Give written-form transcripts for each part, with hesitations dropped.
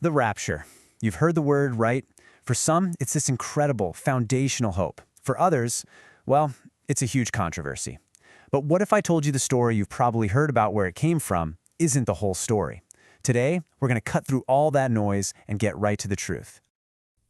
The rapture. You've heard the word, right? For some, it's this incredible, foundational hope. For others, well, it's a huge controversy. But what if I told you the story you've probably heard about where it came from isn't the whole story? Today, we're going to cut through all that noise and get right to the truth.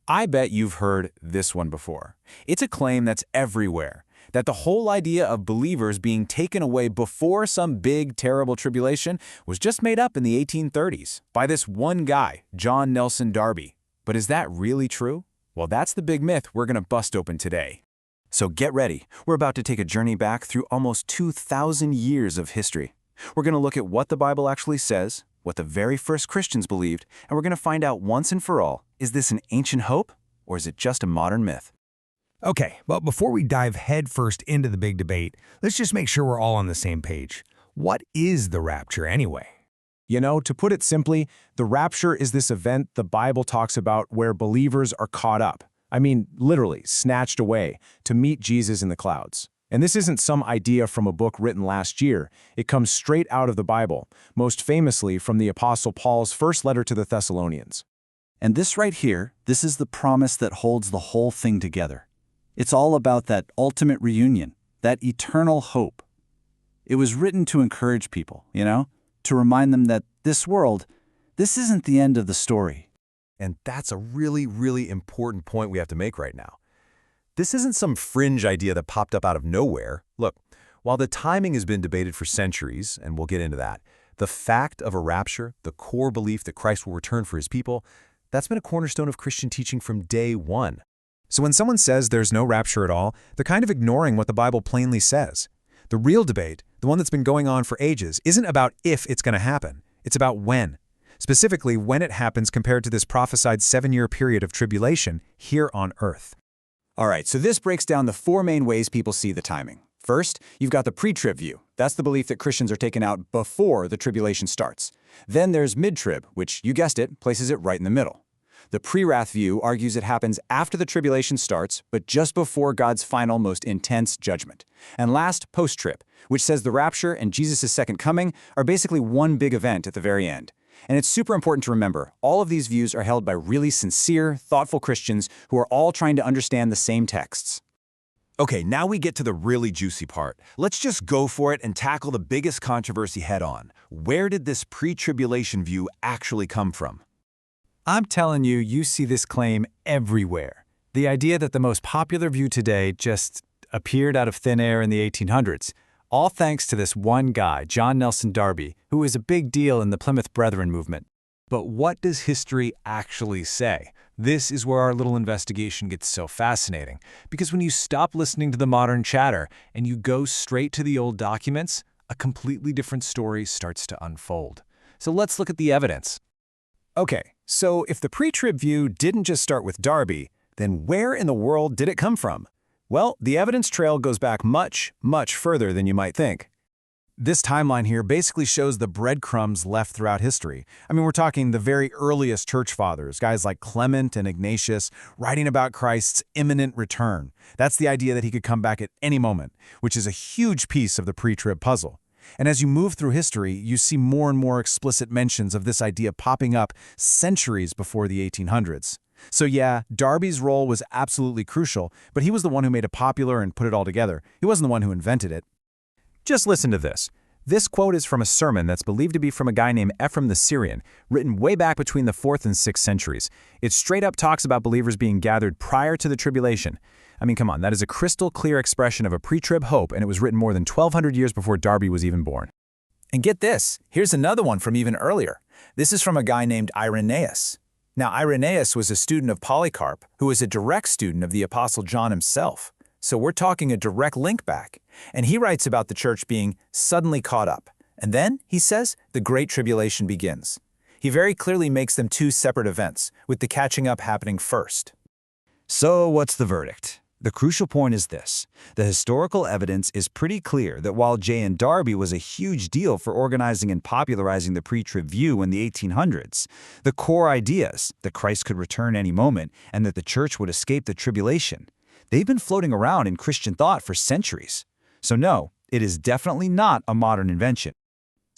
I bet you've heard this one before. It's a claim that's everywhere, that the whole idea of believers being taken away before some big, terrible tribulation was just made up in the 1830s by this one guy, John Nelson Darby. But is that really true? Well, that's the big myth we're going to bust open today. So get ready. We're about to take a journey back through almost 2,000 years of history. We're going to look at what the Bible actually says, what the very first Christians believed, and we're going to find out once and for all, is this an ancient hope or is it just a modern myth? Okay, but before we dive headfirst into the big debate, let's just make sure we're all on the same page. What is the rapture anyway? You know, to put it simply, the rapture is this event the Bible talks about where believers are caught up. I mean, literally, snatched away to meet Jesus in the clouds. And this isn't some idea from a book written last year. It comes straight out of the Bible, most famously from the Apostle Paul's first letter to the Thessalonians. And this right here, this is the promise that holds the whole thing together. It's all about that ultimate reunion, that eternal hope. It was written to encourage people, to remind them that this world, this isn't the end of the story. And that's a really, really important point we have to make right now. This isn't some fringe idea that popped up out of nowhere. Look, while the timing has been debated for centuries, and we'll get into that, the fact of a rapture, the core belief that Christ will return for his people, that's been a cornerstone of Christian teaching from day one. So when someone says there's no rapture at all, they're kind of ignoring what the Bible plainly says. The real debate, the one that's been going on for ages, isn't about if it's going to happen. It's about when. Specifically, when it happens compared to this prophesied 7-year period of tribulation here on earth. All right, so this breaks down the 4 main ways people see the timing. First, you've got the pre-trib view. That's the belief that Christians are taken out before the tribulation starts. Then there's mid-trib, which, you guessed it, places it right in the middle. The pre-wrath view argues it happens after the tribulation starts, but just before God's final, most intense judgment. And last, post-trib, which says the rapture and Jesus' second coming are basically one big event at the very end. And it's super important to remember, all of these views are held by really sincere, thoughtful Christians who are all trying to understand the same texts. Okay, now we get to the really juicy part. Let's just go for it and tackle the biggest controversy head-on. Where did this pre-tribulation view actually come from? I'm telling you, you see this claim everywhere. The idea that the most popular view today just appeared out of thin air in the 1800s, all thanks to this one guy, John Nelson Darby, who was a big deal in the Plymouth Brethren movement. But what does history actually say? This is where our little investigation gets so fascinating, because when you stop listening to the modern chatter and you go straight to the old documents, a completely different story starts to unfold. So let's look at the evidence. Okay, so if the pre-trib view didn't just start with Darby, then where in the world did it come from? Well, the evidence trail goes back much, much further than you might think. This timeline here basically shows the breadcrumbs left throughout history. I mean, we're talking the very earliest church fathers, guys like Clement and Ignatius, writing about Christ's imminent return. That's the idea that he could come back at any moment, which is a huge piece of the pre-trib puzzle. And as you move through history, you see more and more explicit mentions of this idea popping up centuries before the 1800s. So yeah, Darby's role was absolutely crucial, but he was the one who made it popular and put it all together. He wasn't the one who invented it. Just listen to this. This quote is from a sermon that's believed to be from a guy named Ephraim the Syrian, written way back between the 4th and 6th centuries. It straight up talks about believers being gathered prior to the tribulation. I mean, come on, that is a crystal clear expression of a pre-trib hope, and it was written more than 1,200 years before Darby was even born. And get this, here's another one from even earlier. This is from a guy named Irenaeus. Now, Irenaeus was a student of Polycarp, who was a direct student of the Apostle John himself. So we're talking a direct link back. And he writes about the church being suddenly caught up. And then, he says, the Great Tribulation begins. He very clearly makes them 2 separate events, with the catching up happening first. So what's the verdict? The crucial point is this. The historical evidence is pretty clear that while J and Darby was a huge deal for organizing and popularizing the pre-trib view in the 1800s, the core ideas, that Christ could return any moment and that the church would escape the tribulation, they've been floating around in Christian thought for centuries. So no, it is definitely not a modern invention.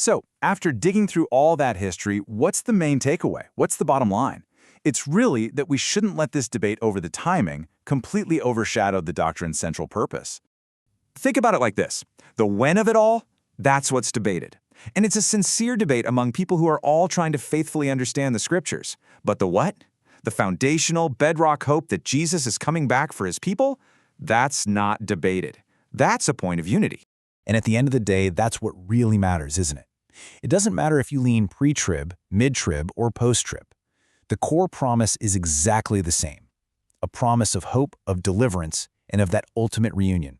So, after digging through all that history, what's the main takeaway? What's the bottom line? It's really that we shouldn't let this debate over the timing completely overshadow the doctrine's central purpose. Think about it like this. The when of it all, that's what's debated. And it's a sincere debate among people who are all trying to faithfully understand the Scriptures. But the what? The foundational, bedrock hope that Jesus is coming back for his people? That's not debated. That's a point of unity. And at the end of the day, that's what really matters, isn't it? It doesn't matter if you lean pre-trib, mid-trib, or post-trib. The core promise is exactly the same. A promise of hope, of deliverance, and of that ultimate reunion.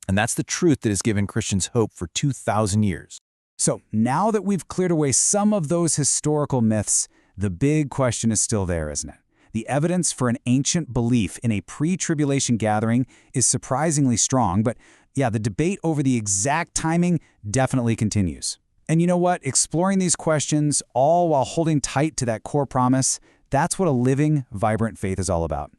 And that's the truth that has given Christians hope for 2,000 years. So now that we've cleared away some of those historical myths, the big question is still there, isn't it? The evidence for an ancient belief in a pre-tribulation gathering is surprisingly strong, but yeah, the debate over the exact timing definitely continues. And you know what? Exploring these questions, all while holding tight to that core promise, that's what a living, vibrant faith is all about.